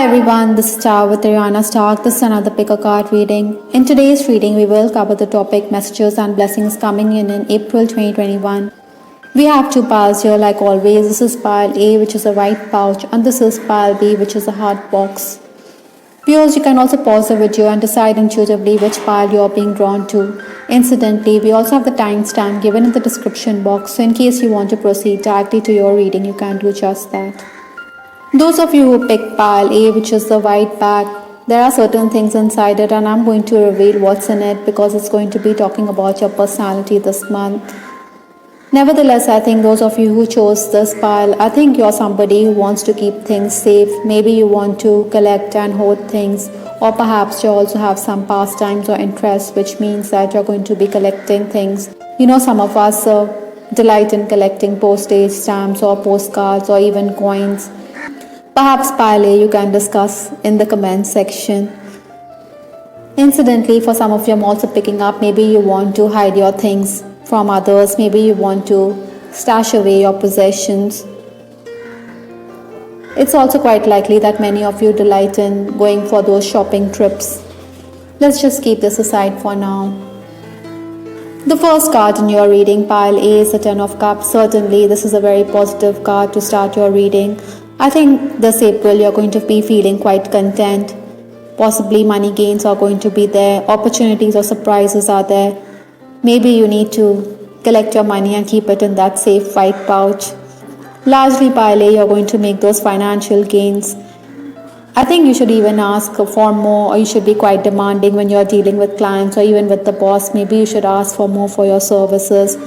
everyone, this is Tara with Ariana Stark. This is another pick a card reading. In today's reading, we will cover the topic messages and blessings coming in April 2021. We have two piles here like always. This is pile A, which is a white pouch, and this is pile B, which is a heart box. Viewers, you can also pause the video and decide intuitively which pile you are being drawn to. Incidentally, we also have the timestamp given in the description box, so in case you want to proceed directly to your reading, you can do just that. Those of you who picked pile A, which is the white bag, there are certain things inside it, and I'm going to reveal what's in it because it's going to be talking about your personality this month. Nevertheless, I think those of you who chose this pile, I think you're somebody who wants to keep things safe. Maybe you want to collect and hoard things, or perhaps you also have some pastimes or interests, which means that you're going to be collecting things. Some of us delight in collecting postage stamps or postcards or even coins. Perhaps pile A you can discuss in the comments section. Incidentally, for some of you, I'm also picking up maybe you want to hide your things from others. Maybe you want to stash away your possessions. It's also quite likely that many of you delight in going for those shopping trips. Let's just keep this aside for now. The first card in your reading, pile A, is the Ten of Cups. Certainly, this is a very positive card to start your reading. I think this April you're going to be feeling quite content. Possibly money gains are going to be there. Opportunities or surprises are there. Maybe you need to collect your money and keep it in that safe white pouch. Largely pile A, you're going to make those financial gains. I think you should even ask for more, or you should be quite demanding when you're dealing with clients or even with the boss. Maybe you should ask for more for your services.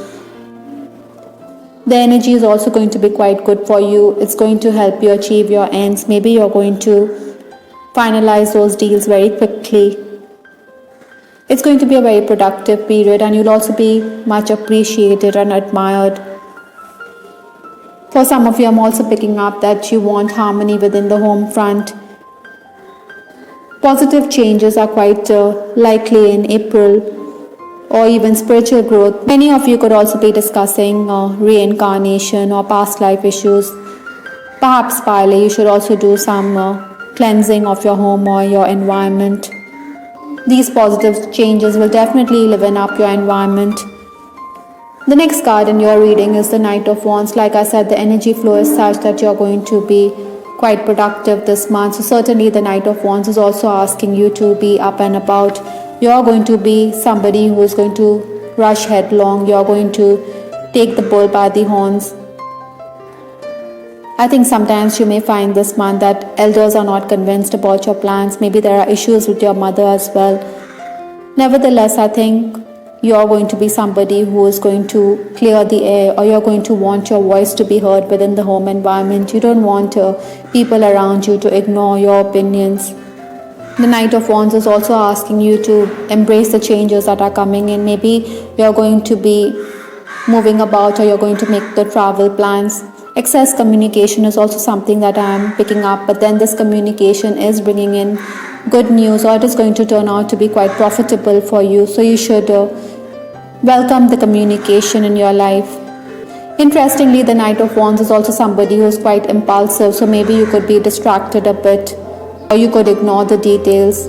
The energy is also going to be quite good for you. It's going to help you achieve your ends. Maybe you're going to finalize those deals very quickly. It's going to be a very productive period, and you'll also be much appreciated and admired. For some of you, I'm also picking up that you want harmony within the home front. Positive changes are quite likely in April, or even spiritual growth. Many of you could also be discussing reincarnation or past life issues. Perhaps pile A, you should also do some cleansing of your home or your environment. These positive changes will definitely liven up your environment. The next card in your reading is the Knight of Wands. Like I said, the energy flow is such that you're going to be quite productive this month. So certainly the Knight of Wands is also asking you to be up and about. You're going to be somebody who is going to rush headlong. You're going to take the bull by the horns. I think sometimes you may find this month that elders are not convinced about your plans. Maybe there are issues with your mother as well. Nevertheless, I think you're going to be somebody who is going to clear the air, or you're going to want your voice to be heard within the home environment. You don't want people around you to ignore your opinions. The Knight of Wands is also asking you to embrace the changes that are coming in. Maybe you're going to be moving about, or you're going to make the travel plans. Excess communication is also something that I'm picking up, but then this communication is bringing in good news, or it is going to turn out to be quite profitable for you. So you should welcome the communication in your life. Interestingly, the Knight of Wands is also somebody who is quite impulsive, so maybe you could be distracted a bit, or you could ignore the details.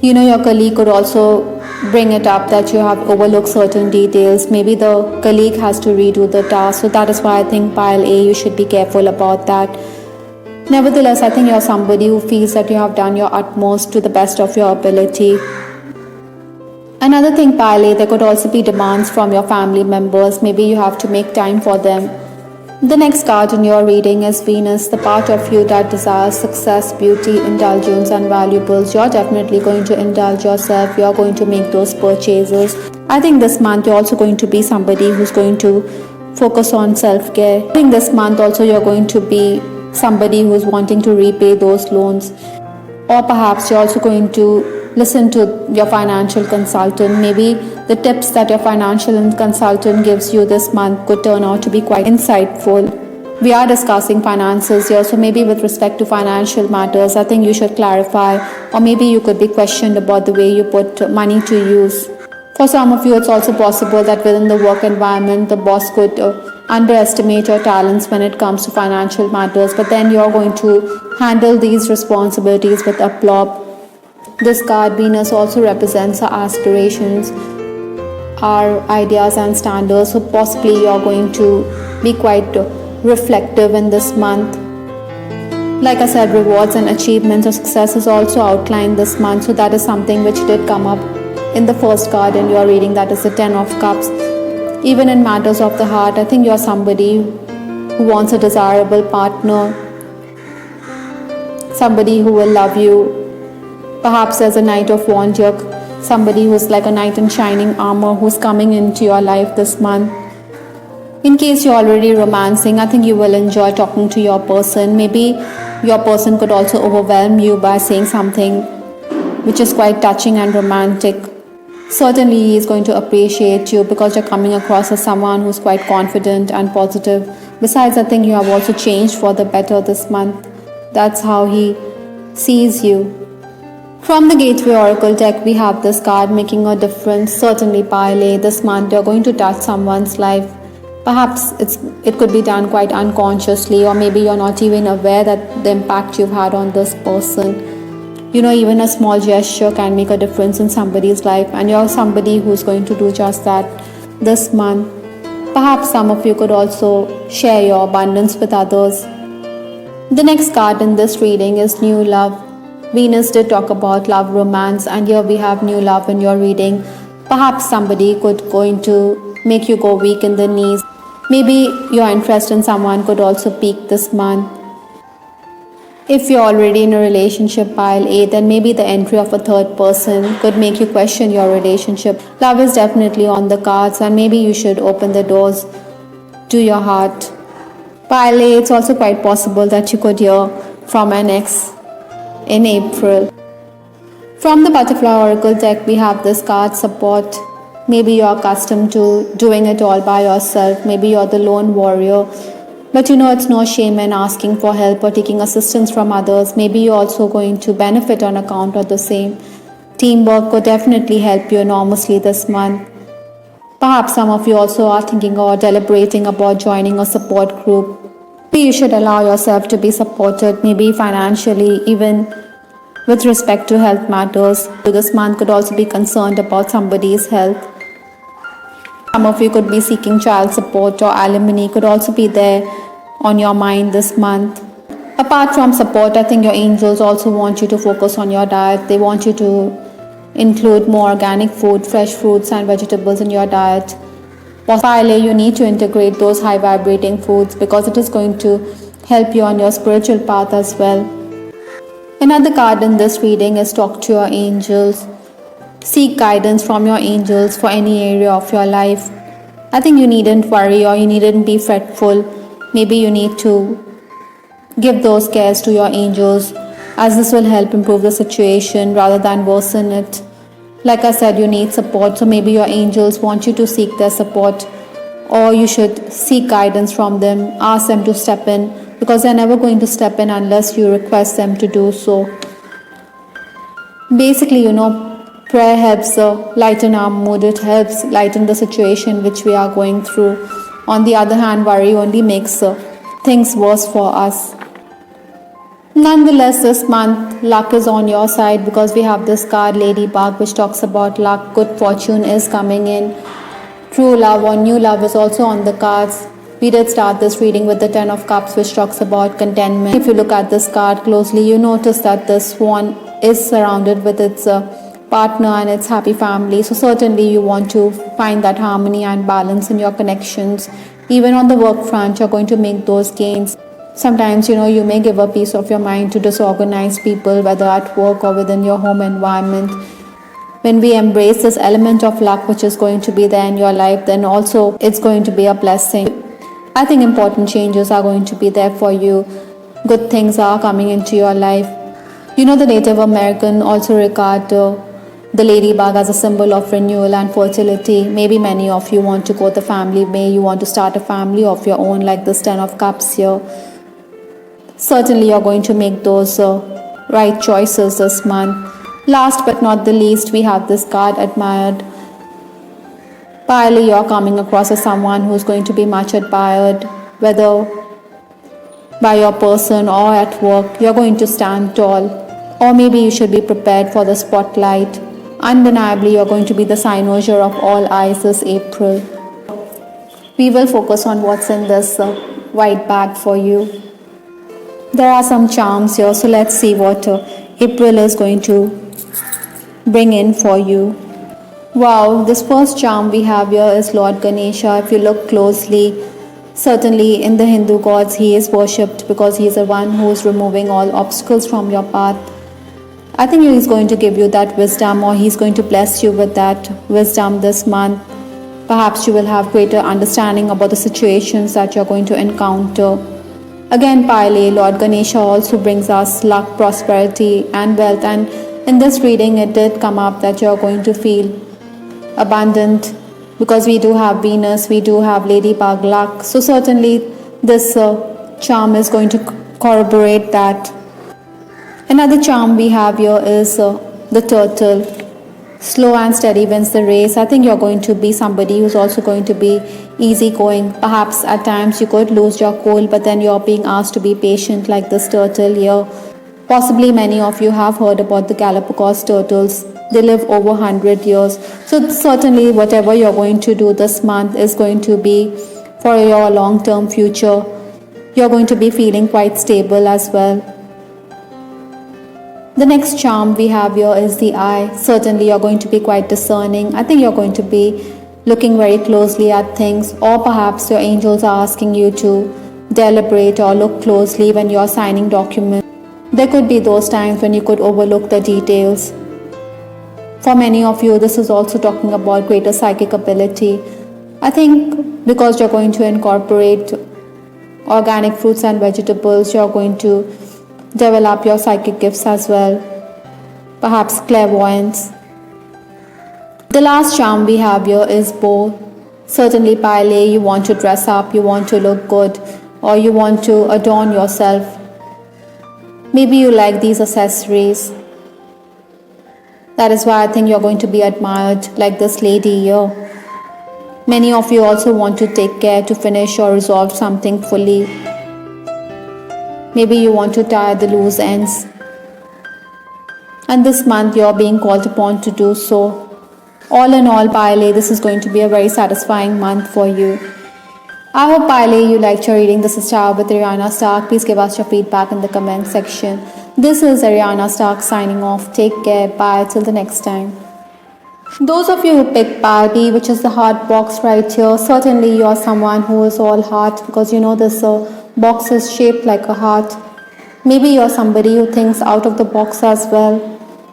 Your colleague could also bring it up that you have overlooked certain details. Maybe the colleague has to redo the task. So that is why I think pile A, you should be careful about that. Nevertheless, I think you're somebody who feels that you have done your utmost to the best of your ability. Another thing, pile A, there could also be demands from your family members. Maybe you have to make time for them. The next card in your reading is Venus, the part of you that desires success, beauty, indulgence and valuables. You're definitely going to indulge yourself. You're going to make those purchases. I think this month you're also going to be somebody who's going to focus on self-care. I think this month also you're going to be somebody who's wanting to repay those loans. Or perhaps you're also going to listen to your financial consultant. Maybe the tips that your financial consultant gives you this month could turn out to be quite insightful. We are discussing finances here, so maybe with respect to financial matters, I think you should clarify, or maybe you could be questioned about the way you put money to use. For some of you, it's also possible that within the work environment, the boss could underestimate your talents when it comes to financial matters, but then you're going to handle these responsibilities with aplomb. This card, Venus, also represents our aspirations, our ideas and standards, so possibly you're going to be quite reflective in this month. Like I said, rewards and achievements or success is also outlined this month, so that is something which did come up in the first card in your reading, that is the Ten of Cups. Even in matters of the heart, I think you're somebody who wants a desirable partner, somebody who will love you. Perhaps there's a Knight of Wands here, somebody who's like a knight in shining armor who's coming into your life this month. In case you're already romancing, I think you will enjoy talking to your person. Maybe your person could also overwhelm you by saying something which is quite touching and romantic. Certainly he is going to appreciate you because you're coming across as someone who's quite confident and positive. Besides, I think you have also changed for the better this month. That's how he sees you. From the Gateway Oracle deck, we have this card, making a difference. Certainly, Pile, this month you're going to touch someone's life. Perhaps it could be done quite unconsciously, or maybe you're not even aware that the impact you've had on this person. You know, even a small gesture can make a difference in somebody's life, and you're somebody who's going to do just that this month. Perhaps some of you could also share your abundance with others. The next card in this reading is New Love. Venus did talk about love, romance, and here we have new love in your reading. Perhaps somebody could going to make you go weak in the knees. Maybe your interest in someone could also peak this month. If you're already in a relationship, Pile A, then maybe the entry of a third person could make you question your relationship. Love is definitely on the cards, and maybe you should open the doors to your heart. Pile A, it's also quite possible that you could hear from an ex in April. From the Butterfly Oracle deck, we have this card, Support. Maybe you're accustomed to doing it all by yourself. Maybe you're the lone warrior. But you know, it's no shame in asking for help or taking assistance from others. Maybe you're also going to benefit on account of the same. Teamwork could definitely help you enormously this month. Perhaps some of you also are thinking or deliberating about joining a support group. Maybe you should allow yourself to be supported, maybe financially, even with respect to health matters. This month could also be concerned about somebody's health. Some of you could be seeking child support, or alimony could also be there on your mind this month. Apart from support, I think your angels also want you to focus on your diet. They want you to include more organic food, fresh fruits and vegetables in your diet. Possibly you need to integrate those high vibrating foods because it is going to help you on your spiritual path as well. Another card in this reading is Talk to your angels. Seek guidance from your angels for any area of your life. I think you needn't worry or you needn't be fretful. Maybe you need to give those cares to your angels, as this will help improve the situation rather than worsen it. Like I said, you need support, so maybe your angels want you to seek their support, or you should seek guidance from them. Ask them to step in, because they're never going to step in unless you request them to do so. Basically, you know, prayer helps lighten our mood. It helps lighten the situation which we are going through. On the other hand, worry only makes things worse for us. Nonetheless, this month luck is on your side because we have this card Ladybug, which talks about luck. Good fortune is coming in. True love or new love is also on the cards. We did start this reading with the Ten of Cups, which talks about contentment. If you look at this card closely, you notice that the swan is surrounded with its partner and its happy family. So certainly you want to find that harmony and balance in your connections. Even on the work front, you're going to make those gains. Sometimes, you know, you may give a piece of your mind to disorganized people, whether at work or within your home environment. When we embrace this element of luck which is going to be there in your life, then also it's going to be a blessing. I think important changes are going to be there for you. Good things are coming into your life. You know, the Native American also regard the ladybug as a symbol of renewal and fertility. Maybe many of you want to grow the family. May you want to start a family of your own, like this Ten of Cups here. Certainly you're going to make those right choices this month. Last but not the least, we have this card Admired. Partly you're coming across as someone who's going to be much admired, whether by your person or at work. You're going to stand tall, or maybe you should be prepared for the spotlight. Undeniably, you're going to be the cynosure of all eyes this April. We will focus on what's in this white bag for you. There are some charms here, so let's see what April is going to bring in for you. Wow, this first charm we have here is Lord Ganesha. If you look closely, certainly in the Hindu gods, he is worshipped because he is the one who is removing all obstacles from your path. I think he is going to give you that wisdom, or he is going to bless you with that wisdom this month. Perhaps you will have greater understanding about the situations that you're going to encounter. Again, Pile, Lord Ganesha also brings us luck, prosperity, and wealth. And in this reading, it did come up that you're going to feel abundant because we do have Venus, we do have Ladybug luck. So certainly this charm is going to corroborate that. Another charm we have here is the turtle. Slow and steady wins the race. I think you're going to be somebody who's also going to be easygoing. Perhaps at times you could lose your cool, but then you're being asked to be patient like this turtle here. Possibly many of you have heard about the Galapagos turtles. They live over 100 years. So certainly whatever you're going to do this month is going to be for your long-term future. You're going to be feeling quite stable as well. The next charm we have here is the eye. Certainly you're going to be quite discerning. I think you're going to be looking very closely at things, or perhaps your angels are asking you to deliberate or look closely when you're signing documents. There could be those times when you could overlook the details. For many of you, this is also talking about greater psychic ability. I think because you're going to incorporate organic fruits and vegetables, you're going to develop your psychic gifts as well, perhaps clairvoyance. The last charm we have here is bow. Certainly, Pile, you want to dress up, you want to look good, or you want to adorn yourself. Maybe you like these accessories. That is why I think you're going to be admired like this lady here. Many of you also want to take care to finish or resolve something fully. Maybe you want to tie the loose ends. And this month you're being called upon to do so. All in all, Pile, this is going to be a very satisfying month for you. I hope, Pile, you liked your reading. This is Ciao with Ariana Stark. Please give us your feedback in the comment section. This is Ariana Stark signing off. Take care. Bye. Till the next time. Those of you who picked Pile B, which is the heart box right here, certainly you're someone who is all heart because you know this box is shaped like a heart. Maybe you're somebody who thinks out of the box as well.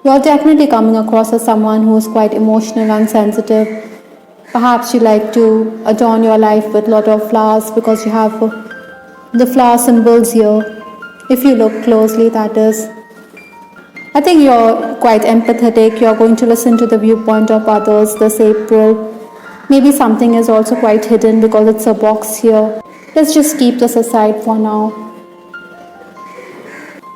You're definitely coming across as someone who is quite emotional and sensitive. Perhaps you like to adorn your life with a lot of flowers because you have the flower symbols here. If you look closely, that is. I think you're quite empathetic. You're going to listen to the viewpoint of others this April. Maybe something is also quite hidden because it's a box here. Let's just keep this aside for now.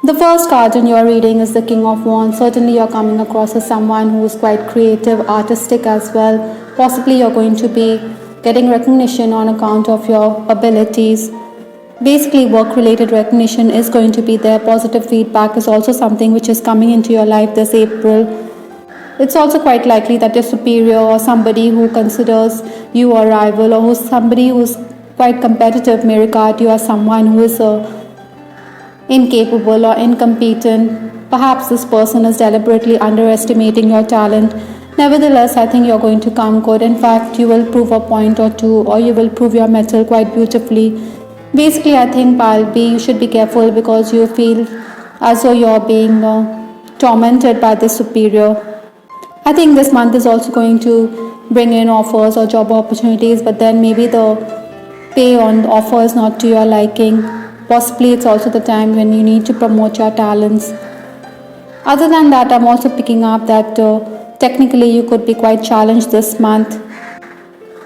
The first card in your reading is the King of Wands. Certainly you're coming across as someone who is quite creative, artistic as well. Possibly you're going to be getting recognition on account of your abilities. Basically, work-related recognition is going to be there. Positive feedback is also something which is coming into your life this April. It's also quite likely that your superior or somebody who considers you a rival or who's somebody who's quite competitive may regard you as someone who is incapable or incompetent. Perhaps this person is deliberately underestimating your talent. Nevertheless, I think you're going to come good. In fact, you will prove a point or two, or you will prove your mettle quite beautifully. Basically, I think Pile B, you should be careful because you feel as though you're being tormented by the superior. I think this month is also going to bring in offers or job opportunities, but then maybe the pay on the offer is not to your liking. Possibly it's also the time when you need to promote your talents. Other than that, I'm also picking up that technically you could be quite challenged this month.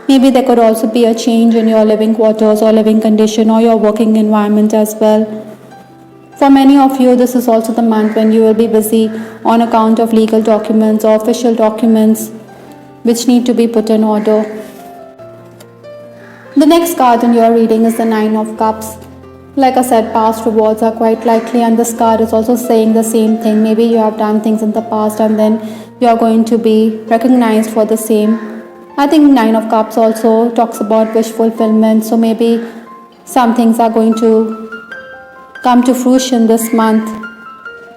Maybe there could also be a change in your living quarters or living condition or your working environment as well. For many of you, this is also the month when you will be busy on account of legal documents or official documents which need to be put in order. The next card in your reading is the Nine of Cups. Like I said, past rewards are quite likely, and this card is also saying the same thing. Maybe you have done things in the past and then you are going to be recognized for the same. I think Nine of Cups also talks about wish fulfillment, so maybe some things are going to come to fruition this month.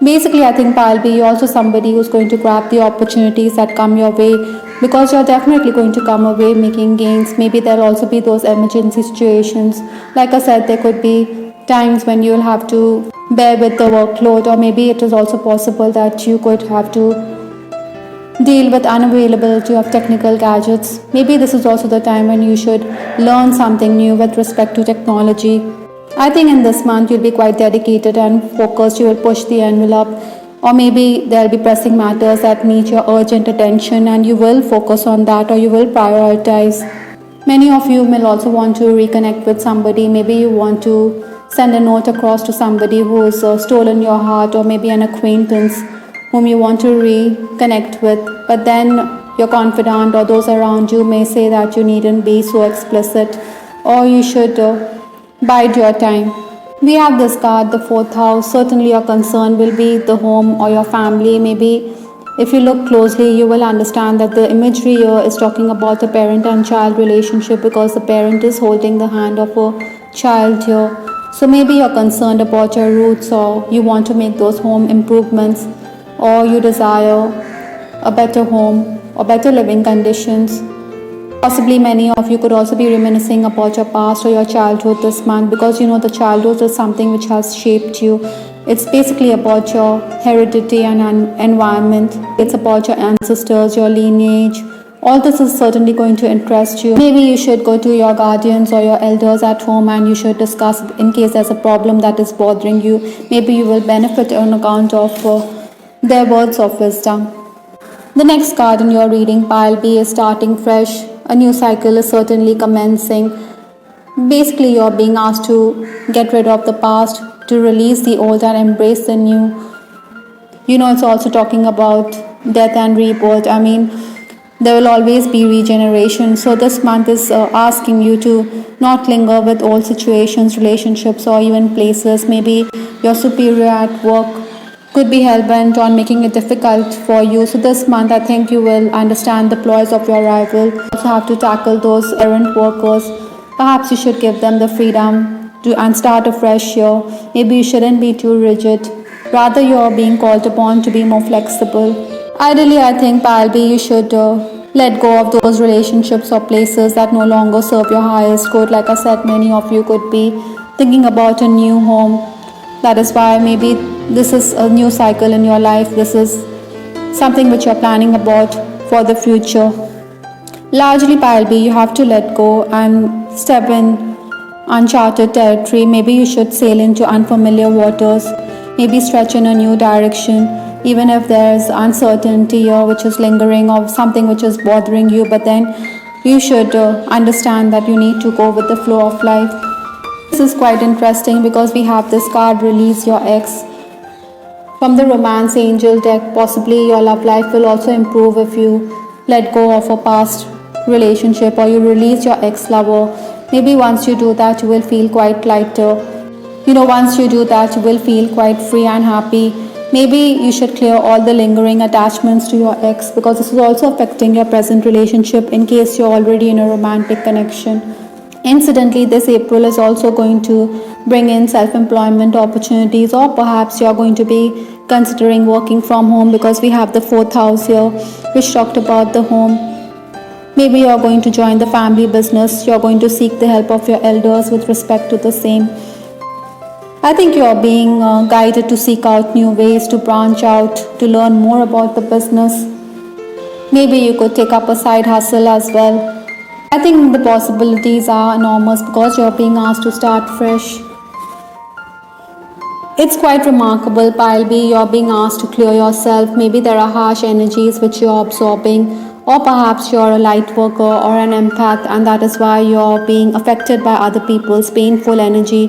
Basically, I think Palbi, you're also somebody who's going to grab the opportunities that come your way because you're definitely going to come away making gains. Maybe there'll also be those emergency situations. Like I said, there could be times when you'll have to bear with the workload, or maybe it is also possible that you could have to deal with unavailability of technical gadgets. Maybe this is also the time when you should learn something new with respect to technology. I think in this month you'll be quite dedicated and focused. You will push the envelope, or maybe there'll be pressing matters that need your urgent attention, and you will focus on that, or you will prioritize. Many of you may also want to reconnect with somebody. Maybe you want to send a note across to somebody who has stolen your heart, or maybe an acquaintance whom you want to reconnect with. But then your confidant or those around you may say that you needn't be so explicit, or you should bide your time. We have this card, the fourth house. Certainly your concern will be the home or your family. Maybe if you look closely, you will understand that the imagery here is talking about a parent and child relationship, because the parent is holding the hand of a child here. So maybe you're concerned about your roots, or you want to make those home improvements, or you desire a better home or better living conditions. Possibly many of you could also be reminiscing about your past or your childhood this month, because you know the childhood is something which has shaped you. It's basically about your heredity and environment. It's about your ancestors, your lineage. All this is certainly going to interest you. Maybe you should go to your guardians or your elders at home, and you should discuss in case there's a problem that is bothering you. Maybe you will benefit on account of their words of wisdom. The next card in your reading, pile B, is starting fresh. A new cycle is certainly commencing. Basically, you're being asked to get rid of the past, to release the old and embrace the new. You know, it's also talking about death and rebirth. I mean, there will always be regeneration. So this month is asking you to not linger with old situations, relationships, or even places. Maybe your superior at work could be hell-bent on making it difficult for you. So this month, I think you will understand the ploys of your rival. You also have to tackle those errant workers. Perhaps you should give them the freedom to and start afresh here. Maybe you shouldn't be too rigid. Rather, you're being called upon to be more flexible. Ideally, I think, Palbi, you should let go of those relationships or places that no longer serve your highest good. Like I said, many of you could be thinking about a new home. That is why maybe this is a new cycle in your life. This is something which you're planning about for the future. Largely, Palbi, you have to let go and step in uncharted territory. Maybe you should sail into unfamiliar waters. Maybe stretch in a new direction, even if there's uncertainty here which is lingering, or something which is bothering you. But then you should understand that you need to go with the flow of life. This is quite interesting because we have this card, Release Your Ex. From the Romance Angel deck, possibly your love life will also improve if you let go of a past relationship, or you release your ex-lover. Maybe once you do that, you will feel quite lighter. Once you do that, you will feel quite free and happy. Maybe you should clear all the lingering attachments to your ex, because this is also affecting your present relationship in case you're already in a romantic connection. Incidentally, this April is also going to bring in self-employment opportunities, or perhaps you're going to be considering working from home, because we have the fourth house here which talked about the home. Maybe you're going to join the family business. You're going to seek the help of your elders with respect to the same. I think you're being guided to seek out new ways to branch out, to learn more about the business. Maybe you could take up a side hustle as well. I think the possibilities are enormous because you're being asked to start fresh. It's quite remarkable, Pileby. You're being asked to clear yourself. Maybe there are harsh energies which you're absorbing, or perhaps you're a light worker or an empath, and that is why you're being affected by other people's painful energy.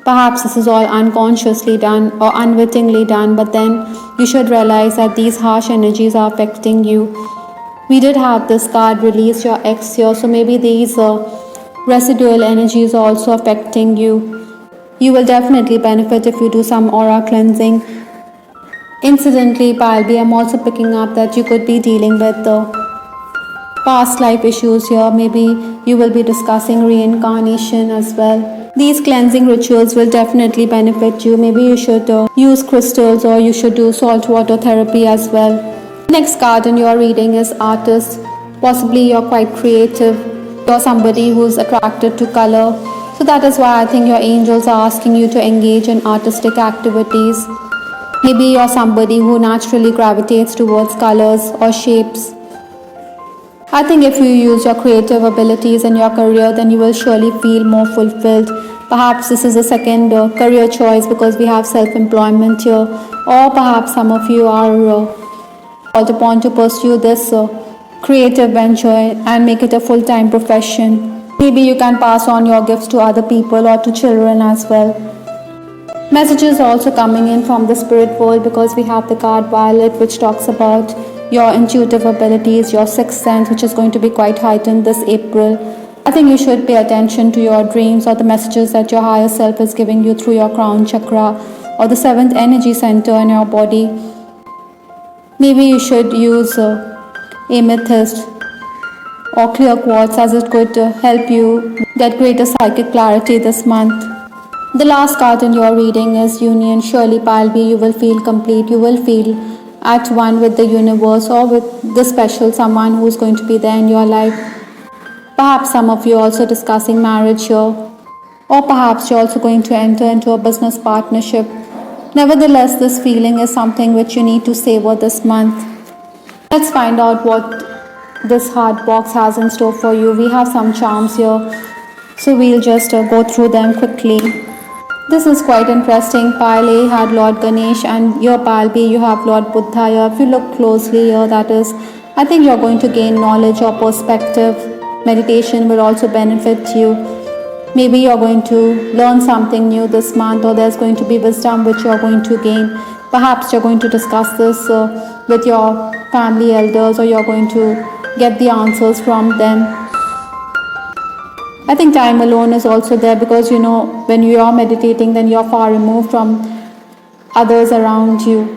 Perhaps this is all unconsciously done or unwittingly done, but then you should realize that these harsh energies are affecting you. We did have this card, Release Your Ex here, so maybe these residual energy is also affecting you. You will definitely benefit if you do some aura cleansing. Incidentally, Palbi, I'm also picking up that you could be dealing with past life issues here. Maybe you will be discussing reincarnation as well. These cleansing rituals will definitely benefit you. Maybe you should use crystals, or you should do salt water therapy as well. Next card in your reading is Artist. Possibly you're quite creative. You're somebody who's attracted to color. So that is why I think your angels are asking you to engage in artistic activities. Maybe you're somebody who naturally gravitates towards colors or shapes. I think if you use your creative abilities in your career, then you will surely feel more fulfilled. Perhaps this is a second career choice because we have self-employment here, or perhaps some of you are called upon to pursue this creative venture and make it a full-time profession. Maybe you can pass on your gifts to other people or to children as well. Messages also coming in from the spirit world because we have the card Violet, which talks about your intuitive abilities, your sixth sense, which is going to be quite heightened this April. I think you should pay attention to your dreams or the messages that your higher self is giving you through your crown chakra or the seventh energy center in your body. Maybe you should use amethyst or clear quartz, as it could help you get greater psychic clarity this month. The last card in your reading is Union. Surely, Palbi, you will feel complete. You will feel at one with the universe or with the special someone who is going to be there in your life. Perhaps some of you are also discussing marriage here, or perhaps you're also going to enter into a business partnership. Nevertheless, this feeling is something which you need to savor this month. Let's find out what this heart box has in store for you. We have some charms here, so we'll just go through them quickly. This is quite interesting. Pile A had Lord Ganesh, and your Pile B you have Lord Buddha here. If you look closely here, that is, I think you're going to gain knowledge or perspective. Meditation will also benefit you. Maybe you're going to learn something new this month, or there's going to be wisdom which you're going to gain. Perhaps you're going to discuss this with your family elders, or you're going to get the answers from them. I think time alone is also there because when you are meditating, then you're far removed from others around you.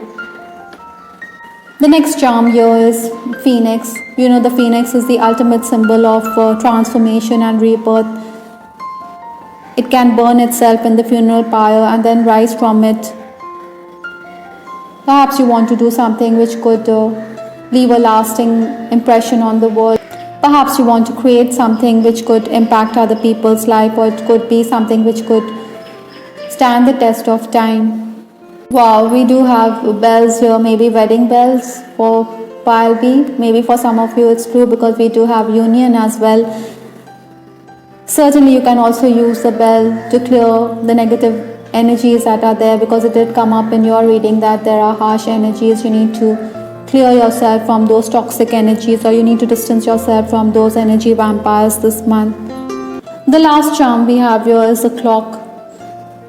The next charm here is Phoenix. The Phoenix is the ultimate symbol of transformation and rebirth. It can burn itself in the funeral pyre and then rise from it. Perhaps you want to do something which could leave a lasting impression on the world. Perhaps you want to create something which could impact other people's life, or it could be something which could stand the test of time. Wow, we do have bells here, maybe wedding bells for Pile B. Maybe for some of you it's true because we do have Union as well. Certainly you can also use the bell to clear the negative energies that are there, because it did come up in your reading that there are harsh energies. You need to clear yourself from those toxic energies, or you need to distance yourself from those energy vampires this month. The last charm we have here is the clock.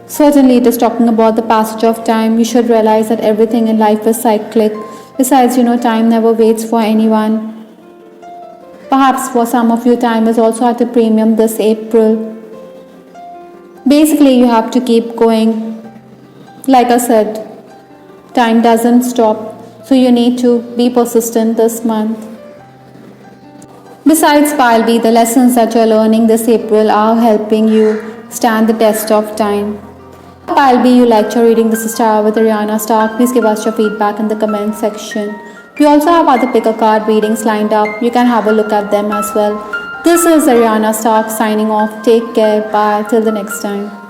Certainly it is talking about the passage of time. You should realize that everything in life is cyclic. Besides, time never waits for anyone. Perhaps for some of you, time is also at a premium this April. Basically, you have to keep going. Like I said, time doesn't stop. So you need to be persistent this month. Besides Pile B, the lessons that you're learning this April are helping you stand the test of time. Pile B, you liked your reading. This is Tara with Ariana Stark. Please give us your feedback in the comment section. We also have other pick a card readings lined up. You can have a look at them as well. This is Ariana Stark signing off. Take care. Bye. Till the next time.